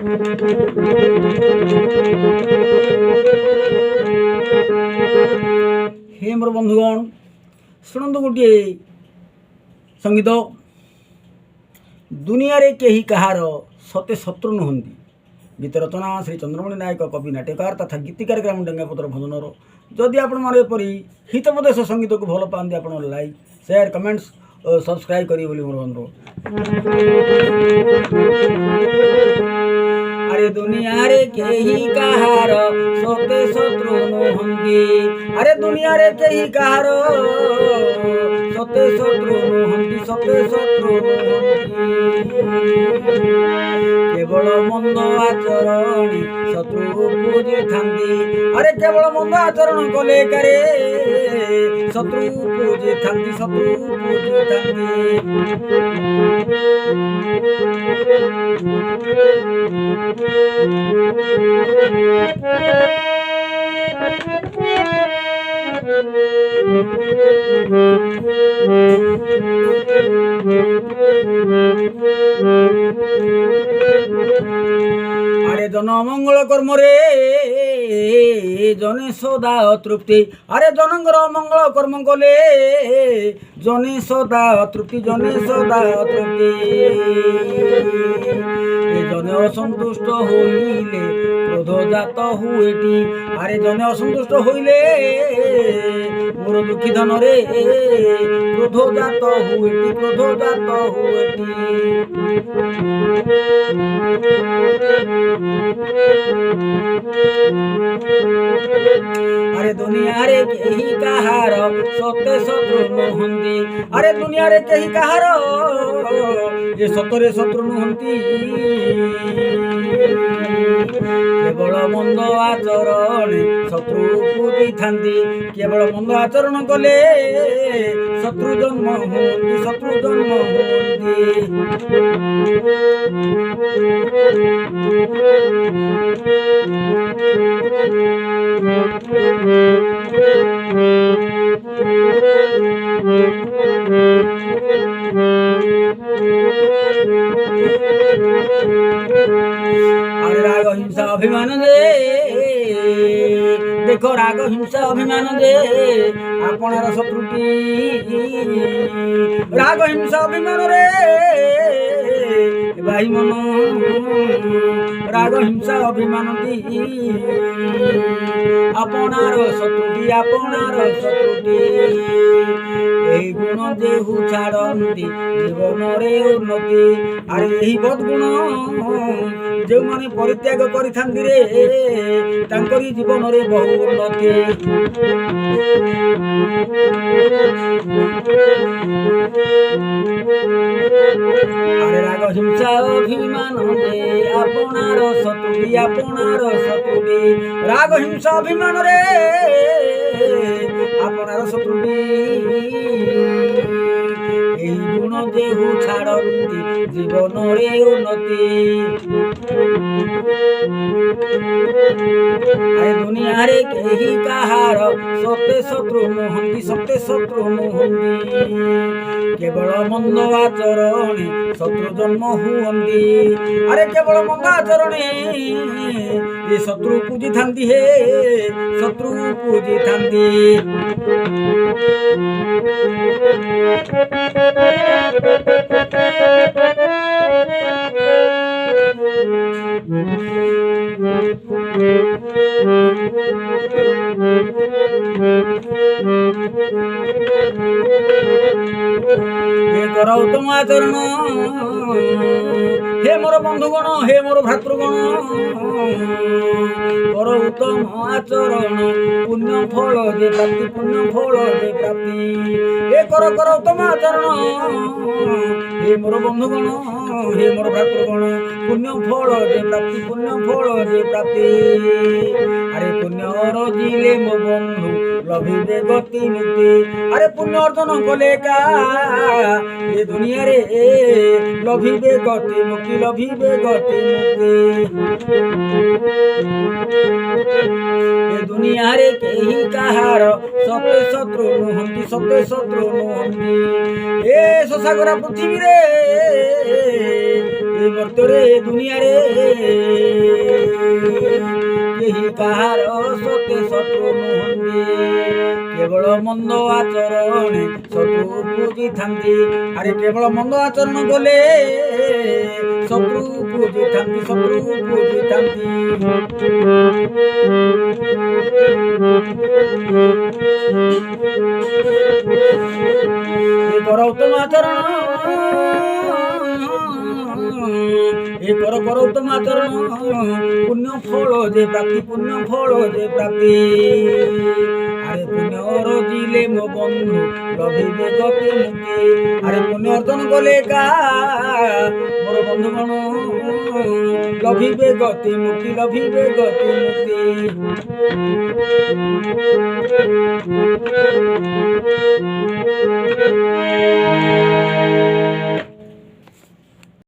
हे मोर बंधुगण शुणु गोटे संगीत। दुनिया रे केही कहार सते शत्रु नुहंती। गीत रचना श्री चंद्रमणि नायक, कवि नाट्यकार तथा गीतिकार ग्राम डेंगापत्र भजनर। जदि आपरी हितोपदेश संगीत को भल पाती आप लाइक शेयर कमेंट्स और सब्सक्राइब करेंगे बोली मोर अनुरोध। अरे दुनिया रे केही कहार सते शत्रु नुहंती। अरे दुनिया रे केही कहार सते शत्रु नुहंती, सते शत्रु नुहंती। केवल मंद आचरण शत्रु पूजी थांती। अरे केवल मंद आचरण कले करे शत्रु पूजी थांती, शत्रु पूजी थांती। अरे जन मंगल कर्म रे जने सदा तृप्ति। अरे जनकर मंगल कर्म कले जने सदा तृप्ति, जने सदा तृप्ति। जने असंतुष्ट होइले क्रोध जात हुएटी। अरे जने असंतुष्ट होइले मोर दुखी धन रे क्रोध जात हुएटी, क्रोध जात हुएटी। अरे दुनिया रे केही कहार सते शत्रु नुहंती। अरे दुनिया रे केही कहार ये सतरे शत्रु नुहंती। केवल मंद आचरण शत्रु पूजी थांती। केवल मंद आचरण कले शत्रु जन्म हुंती, शत्रु जन्म हुंती। अरे राग हिंसा अभिमान दे देखो, राग हिंसा अभिमान दे आपणार शत्रुटी। राग हिंसा अभिमान रे भाई मन राग हिंसा अभिमान दी आपणार शत्रुटी, आपणार शत्रुटी। এই গুণ যেহু ছাড়ন্তি জীবনরে উন্নতি। আর এই বদগুণ ଯେଉଁମାନେ ପରିତ୍ୟାଗ କରିଥାନ୍ତି ରେ ତାଙ୍କରି ଜୀବନରେ ବହୁ ଉନ୍ନତି। ଆରେ ରାଗ ହିଂସା ଅଭିମାନ ଦେ ଆପଣାର ଶତ୍ରୁଟି, ଆପଣାର ଶତ୍ରୁଟି। ରାଗ ହିଂସା ଅଭିମାନରେ ଆପଣାର ଶତ୍ରୁଟି। এই গুণ যেহু ছাড়ন্তি জীবনরে উন্নতি। আরে দুনিয়ারে কেহি কাহার সতে শত্রু নুহন্তি, সতে শত্রু নুহন্তি। কেবল মন্দ আচরণে শত্রু জন্ম হুয়ন্তি। আরে কেবল মন্দ আচরণে এ শত্রু পূজি থান্তি, হে শত্রু পূজি থান্তি। कर उत्तम आचरण हे मोर बंधुगण, हे मोर भ्रातृगण। कर उत्तम आचरण पुण्य फल जे प्राप्ति, पुण्य फल जे प्राप्ति। हे कर उत्तम आचरण हे मोर बंधुगण, हे मोर भ्रातृगण। पुण्य फल जे प्राप्ति, पुण्य फल जे प्राप्ति। अरे पुण्य रजिले मो बंधु लभिबे गति मुक्ति। अरे पुण्य अर्जन कले का ये दुनिया रे लभिबे गति मुक्ति, लभिबे गति मुक्ति। ये दुनिया रे केही कहार सते शत्रु नुहंती, सते शत्रु नुहंती। ए ससागरा पृथ्वी रे ଏ ମର୍ତ୍ତ୍ୟରେ ଦୁନିଆରେ କେହି କାହାର ସତେ ଶତ୍ରୁ ନୁହନ୍ତି କେବଳ ମନ୍ଦ ଆଚରଣେ ଶତ୍ରୁ ପୂଜିଥାନ୍ତି ଆରେ କେବଳ ମନ୍ଦ ଆଚରଣ କଲେ ଶତ୍ରୁ ପୂଜିଥାନ୍ତି ଏ କର ଉତ୍ତମ ଆଚରଣ ଏ କର ଉତ୍ତମ ଆଚରଣ ପୁଣ୍ୟ ଫଳ ଯେ ପ୍ରାପ୍ତି আরে পুণ্য রজিলে মো বন্ধু লভিবে গতি মুক্তি আরে পুণ্য অর্জন কলে কা মোর বন্ধুগণ লভিবে গতি মুক্তি